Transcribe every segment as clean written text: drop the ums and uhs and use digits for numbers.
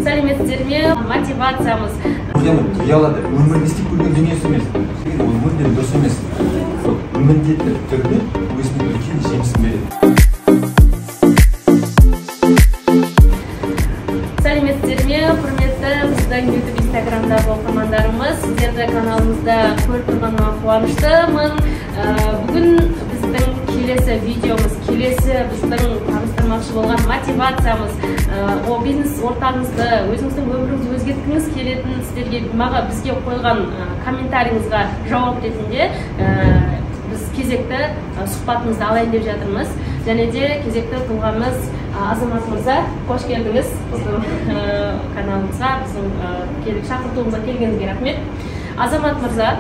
Сәлеметсіздер ме? Мотивациямыз. Ұялады. Өмірде істеп көрген дүниесі емес. Ол мүлдем дұрыс емес. Міндетті түрде өзінің үлкен жемісін береді. Сәлеметсіздер ме? Құрметті біздің YouTube, Instagram'дағы оқырмандарымыз, сіздерді каналымызда көріп тұрғаныма қуаныштымын. Бүгін біздің келесі видеомыз, келесі біздің таныстырмақшы болған мотивациямыз, о бизнес ортаңызды, өзіңіздің өміріңізді өзгерткіңіз келетін сіздерге бізге қойған комментарийіңізға жауап ретінде біз кезекті сұхбатымызды алайын деп жатырмыз. Және де кезекті тұлғамыз Азамат мырза, қош келдіңіз біздің каналымызға, біздің шақыртуымызға келгеніңізге рахмет. Азамат мырза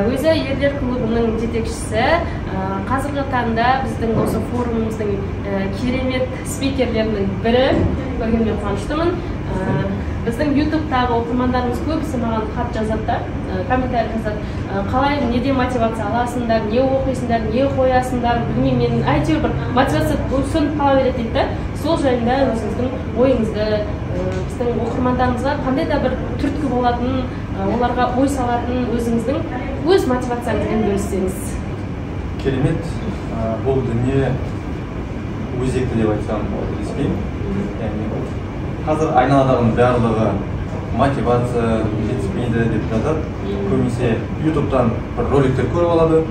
өзі ерлер клубының жетекшісі, қазіргі таңда біздің осы форумымыздың керемет спикерлерінің бірі, көргеніме қуаныштымын. Біздің YouTube-тағы оқырмандарымыз көбісі маған хат жазады, комментарий жазады. Қалай, неде мотивация аласыңдар, не оқисыңдар, не қоясыңдар, білмеймін, мен әйтеуір бір мотивация сөніп қала береді дейді. Сол жайында өзіңіздің ойыңызды біздің оқырмандарымызға қандай да бір түрткі болатын, оларға ой салатын өзіңіздің өз мотивацияңызбен бөліссеңіз. Керемет, бұл дүние өзекті деп айтсам келіспеймін. Қазір айналадағының барлығы мотивация жетіспейді деп жатады. Көбінесе YouTube-тан бір роликтер көріп алады,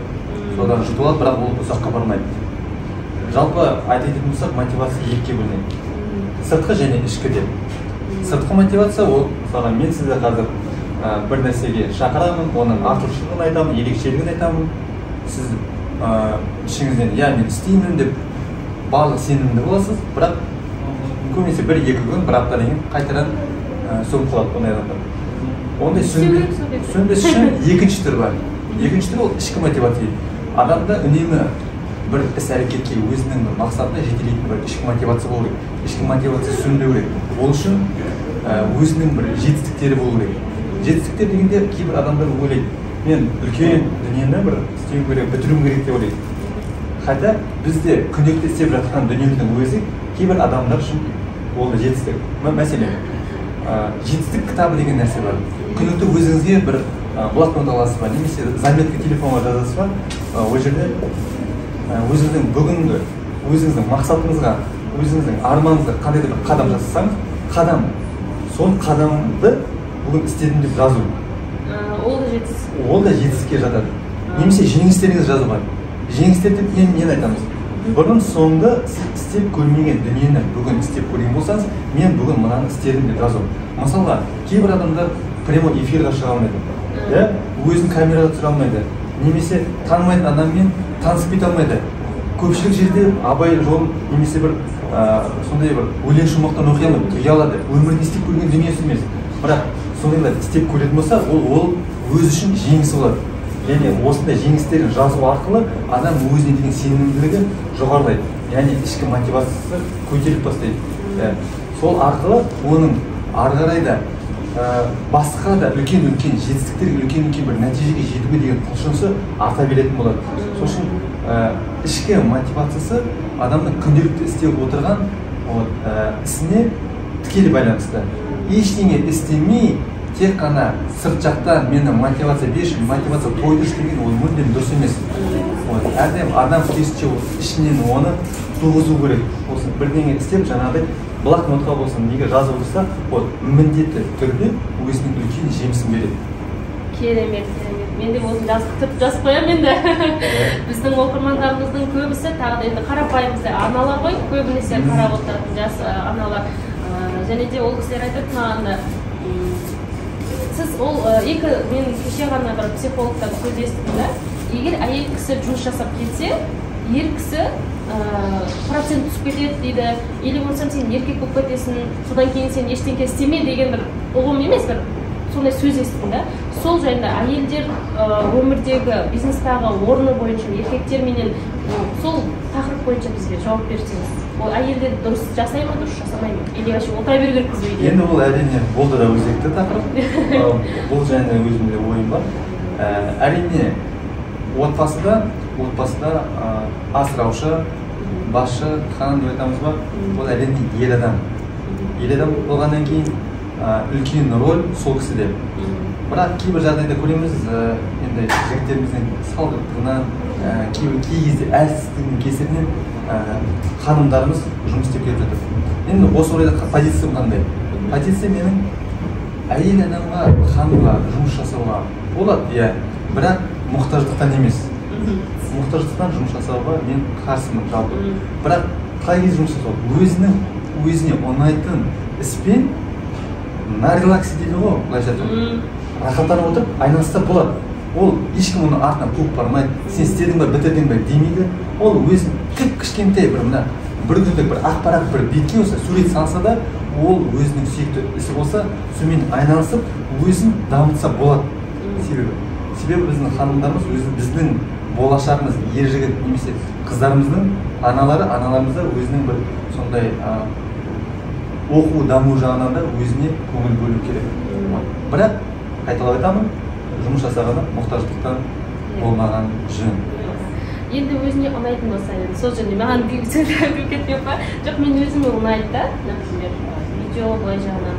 содан жұтып алады, бірақ ол ұзаққа бармайды. Жалпы айтатын болсақ, мотивация екіге бөлінеді. Сыртқы және ішкі деп. Сыртқы мотивация ол, мысалға мен сізді қазір бір нәрсеге шақырамын, оның артықшылығын айтамын, ерекшелігін айтамын. Сіз ішіңізден, я мен істеймін деп барлық сенімді боласыз, бірақ көбінесе бір-екі күн, бір аптадан кейін қайтадан сөніп қалады ондай адамдар. Ондай сөнбес үшін екінші түр бар. Екінші түр ол ішкі мотивация. Адамда үнемі бір іс-әрекетке өзінің мақсатына жетелейтін бір ішкі мотивация болу керек. Ішкі мотивация сөнбеу керек. Ол үшін өзінің бір жетістіктері болу керек. Жетістіктер дегенде кейбір адамдар ойлайды, мен үлкен дүниені бір істеу керек, бітіруім керек деп ойлайды. Хотя бізде күнделікті істеп жатқан дүниеміздің өзі кейбір адамдар үшін ол жетістік. Мәселен, жетістік кітабы деген нәрсе бар. Күнделікті өзіңізге бір блокнот аласыз ба, немесе заметка телефонға жазасыз ба, ол жерде өзіңіздің бүгінгі, өзіңіздің мақсатыңызға, өзіңіздің арманыңызға қандай да бір қадам жасасаңыз, қадам, сол қадамды бүгін істедім деп жазу. Ол да жетістікке жатады. Немесе жеңістеріңіз жазуға. Жеңістер деп нені айтамыз? Бұрын соңды істеп көрмеген дүниені бүгін істеп көрген болсаңыз, мен бүгін мынаны істедім деп жазу. Мысалға, кейбір адамдар прямо эфирға шыға алмайды, өзін камераға түсіре алмайды, немесе танымайтын адаммен танысып кете алмайды. Көпшілік жерде абай жолын немесе бір сондай бір өлең шумақтан оқи алмайды, ұялады. Өмірде істеп көрген дүниесі емес. Бірақ сондайлар істеп көретін болса, ол өз үшін жеңісі болады. Және осындай жеңістерін жазу арқылы адам өзіне деген сенімділігі жоғарылайды. Яғни ішкі мотивациясы көтеріліп бастайды. Сол арқылы оның ары қарай да басқа да үлкен-үлкен жетістіктерге, үлкен-үлкен бір нәтижеге жетуге деген құлшынысы арта беретін болады. Сол үшін ішкі мотивациясы адамның күнделікті істеп отырған ісіне тікелей байланысты. Ештеңе істемей, тек қана сырт жақтан мені мотивация берші, мотивация тойдыршы деген ол мүлдем дұрыс емес. Әрдайым адам керісінше ішінен оны туғызу керек. Болсын бірдеңе істеп, жаңағыдай блокнотқа болсын, неге жазып отырса, ол міндетті түрде өзінің үлкен жемісін береді. Керемет. Мен де осыны жазып қоямын енді. Біздің оқырмандарымыздың көбісі тағы да енді қарапайым аналар ғой, көбінесе қарап отыратын жас аналар. Және де ол кісілер айтады маған да, сіз ол мен кеше ғана бір психологтан сөз естідім да, егер әйел кісі жұмыс жасап кетсе, ер кісі процент түсіп кетеді дейді, или болсам сен еркек болып кетесің, содан кейін сен ештеңе істеме деген бір ұғым емес, бір сондай сөз естідім да. Сол жайында әйелдер өмірдегі, бизнестағы орны бойынша еркектерменен сол тақырып бойынша бізге жауап берсеңіз. Ол әйелдер дұрыс жасай ма, дұрыс жасамай ма? Или вообще отыра беру керек бізге? Енді ол әрине болды да өзекті тақырып. Бұл жайында өзімде ойым бар. Әрине отбасыда асыраушы, басшы, хан деп айтамыз ба, ол әрине ер адам. ер адам болғаннан кейін үлкен роль сол кісіде. Бірақ кейбір жағдайда көреміз, енді жігіттеріміздің салғырттығынан, кей кезде әлсіздігінің кесірінен ханымдарымыз жұмыс істеп келіп жатыр. Енді осы орайда позициям қандай? Позиция менің әйел адамға, ханымға жұмыс жасауға болады, иә, бірақ мұқтаждықтан емес. Мұқтаждықтан жұмыс жасауға мен қарсымын жалпы. Бірақ қай кезде жұмыс жасау? Өзіне ұнайтын іспен на релаксе дейді ғой, былайша айтқанда. Рахаттанып отырып, айналыста болады. Ол ешкім оны артынан қуып бармайды. Сен істедің бе, бітірдің бе демейді. Ол өзін кішкентай бір күндік бір ақпарат бір бетке болса, сурет салса да, ол өзінің сүйікті ісі болса, сонымен айналысып, өзін дамытса болады. Себебі біздің ханымдарымыз, біздің болашағымыз, ер жігіт немесе қыздарымыздың аналарымызда өзінің бір сондай оқу даму жағынан да өзіне көңіл бөлу керек. Бірақ қайталап айтамын, жұмыс жасағаны мұқтаждықтан болмаған жөн. Енді өзіне ұнайтын болса, сол жерде маған сөйлеп кетпей ма? Жоқ, мен өзіме ұнайды да, например, видео былай жағынан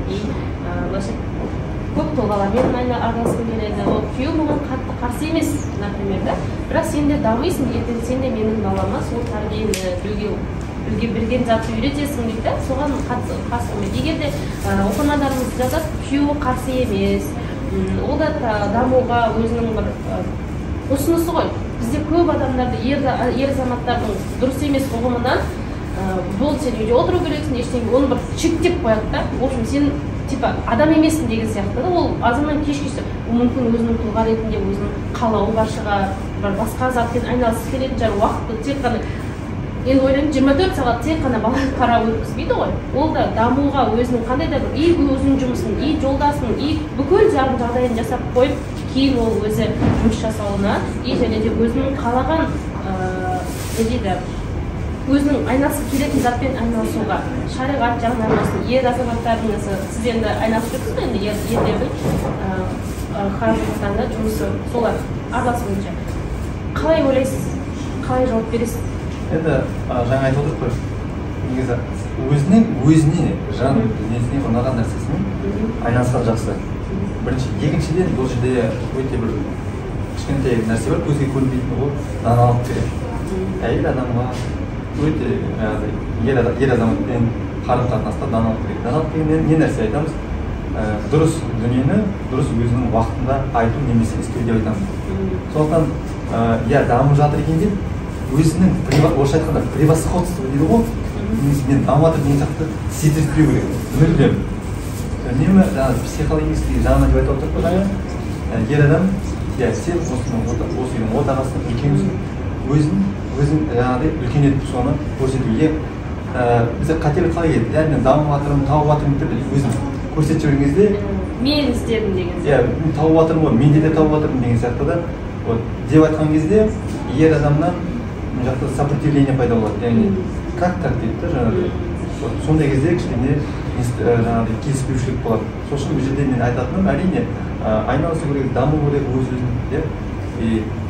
көп тұлғалармен араласқым келеді. Ол күйеуім оған қатты қарсы емес, например, да. Бірақ сен де дамисың, ертең сен де менің балама сол тәрбиені білге білген затты үйретесің дейді да, соған қарсы емес. Егер де оқырмандарымыз жазады, күйеуі қарсы емес, ол да дамуға өзінің бір ұсынысы ғой. Бізде көп адамдарды, ер азаматтардың дұрыс емес ұғымынан бұл сен үйде отыру керексің, ештеңе, оны бір шектеп қояды да. В общем, сен типа адам емессің деген сияқты да. Ол азаннан кешке мүмкін өзінің тұлға ретінде өзінің қалауы бар шығар, бір басқа затпен айналысып келетін шығар, уақытты тек қана енді ойлаймын 24 сағат тек қана баланы қарап өткізбейді ғой. Ол да дамуға өзінің қандай да бір өзінің жұмысын, жолдасының, бүкіл жағдайын жасап қойып, кейін ол өзі жұмыс жасауына, және де өзінің қалаған өзінің айналысып келетін затпен айналысуға, шариғат жағынан болсын, ер азаматтардың сіз енді айналысып жүрсіз бе, енді ерлердің қарым-қатынастарында жұмысы солар араласу бойынша. Қалай ойлайсыз? Қалай жауап бересіз? Енді жаңа айтып отырып қой, негізі өзіне жан дүниесіне ұнаған нәрсесімен айналысқан жақсы. Бірінші, екіншіден бұл жерде өте бір кішкентай нәрсе бар, көзге көрінбейтін, ол даналық керек. Әйел адамға өте ер азаматпен қарым-қатынаста даналық керек. Даналық дегеннен не нәрсе айтамыз? Дұрыс дүниені дұрыс өзінің уақытында айту немесе істеу деп айтамыз. Сондықтан дамып жатыр екен деп өзінің орысша айтқанда превосходство дейді ғой, мен дамып жатыр деген сияқты сездіртпеу керек. Мүлдем. Үнемі психологический жағынан деп айтып отырып жаңа ер адам, сен осы үйдің отағасының үлкенсің, өзін жаңағыдай үлкен етіп соны көрсетуге бізде қателік қалай келеді? Мен дамып жатырмын, тауып жатырмын деп өзін көрсетіп жүрген кезде мен істедім деген сияқты. Мен тауып жатырмын ғой, менде де тауып жатырмын деген сияқты да деп айтқан кезде ер адамнан мына жақта сопротивление пайда болады. Яғни как так дейді да жаңағыдай. Сондай кезде кішкене жаңағыдай келіспеушілік болады. Сол үшін бұл жерде мен айтатыным, әрине айналысу керек, даму керек өз-өзін.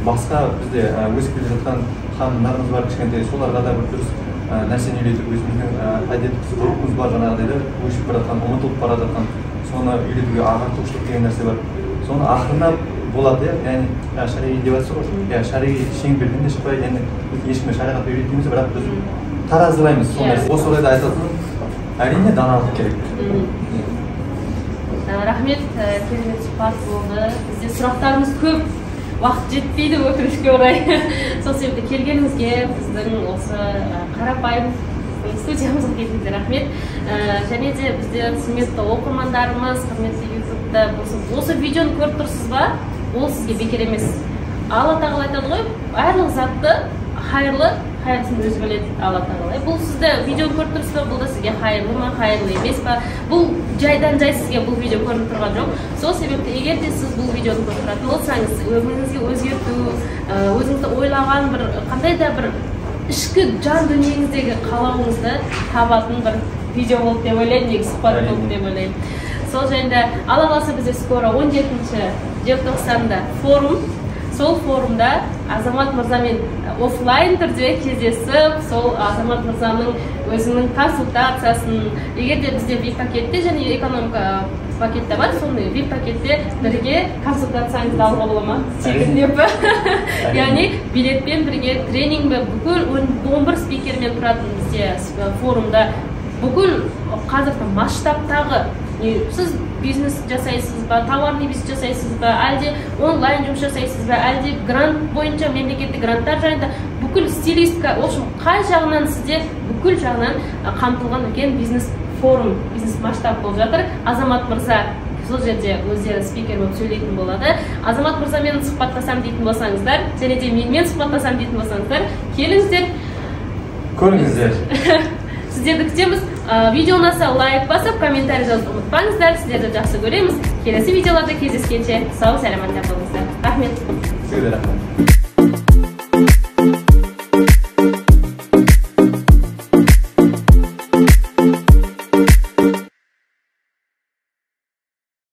Басқа бізде өсіп келе жатқан ханымдарымыз бар, кішкентай, соларға да бір дұрыс нәрсені үйретіп, өзіміздің әдет ғұрпымыз бар, жаңағыдай да өшіп бара жатқан, ұмытылып бара жатқан, соны үйретуге ағартушылық деген нәрсе бар. Соны ақырындап болады, яғни шариғи деп жатсыз ғой, шариғи шеңберден де шықпай, яғни ешкімге шариғат үйретпейміз, бірақ біз таразылаймыз сол нәрсе. Осы орайда айтатыным, әрине даналық керек. Рахмет, керемет сұхбат болды. Бізде сұрақтарымыз көп, уақыт жетпейді өкінішке орай. Сол себепті келгеніңізге біздің осы қарапайым студиямызға келгеніңізге рахмет. Және де бізде құрметті оқырмандарымыз, құрметті ютубта осы видеоны көріп тұрсыз ба? Ол сізге бекер емес. Алла тағала айтады ғой, барлық затты хайырлысын өзі біледі, Алла тағала. Бұл сізді видеоны көріп тұрсыз ба? Бұл да сізге хайырлы ма, хайырлы емес па? Бұл жайдан жай сізге бұл видео көрініп тұрған жоқ. Сол себепті егер де сіз бұл видеоны көріп тұратын болсаңыз, өміріңізге өзгерту, өзіңізді ойлаған бір қандай да бір ішкі жан дүниеңіздегі қалауыңызды табатын бір видео болды деп ойлаймын, негізі сұхбат болды деп ойлаймын. Сол жайында Алла қаласа бізде скоро 17 желтоқсанда форум сол форумда Азамат мырзамен офлайн түрде кездесіп, сол Азамат мырзаның өзінің консультациясын, егер де бізде VIP пакетте және экономика пакетте бар, соны VIP пакетте бірге консультацияңызды алуға бола ма? Тегін. Яғни билетпен бірге тренингбі бүкіл 11 спикермен тұратын бізде форумда бүкіл қазіргі масштабтағы сіз бизнес жасайсыз ба, тауарный бизнес жасайсыз ба, әлде онлайн жұмыс жасайсыз ба, әлде грант бойынша мемлекеттік гранттар жайында бүкіл стилистика, қай жағынан сізде бүкіл жағынан қамтылған үлкен бизнес форум, бизнес масштаб болып жатыр. Азамат мырза сол жерде өздері спикер болып сөйлейтін болады. Азамат мырзамен сұхбаттасам дейтін болсаңыздар, және де менімен сұхбаттасам дейтін болсаңыздар, келіңіздер, көріңіздер. Сіздерді күтеміз. Видео ұнаса лайк басып, комментарий жазуды ұмытпаңыздар. Сіздерді жақсы көреміз. Келесі видеоларда кездескенше сау, сәлемет болыңыздар. Рахмет. Сізге рахмет.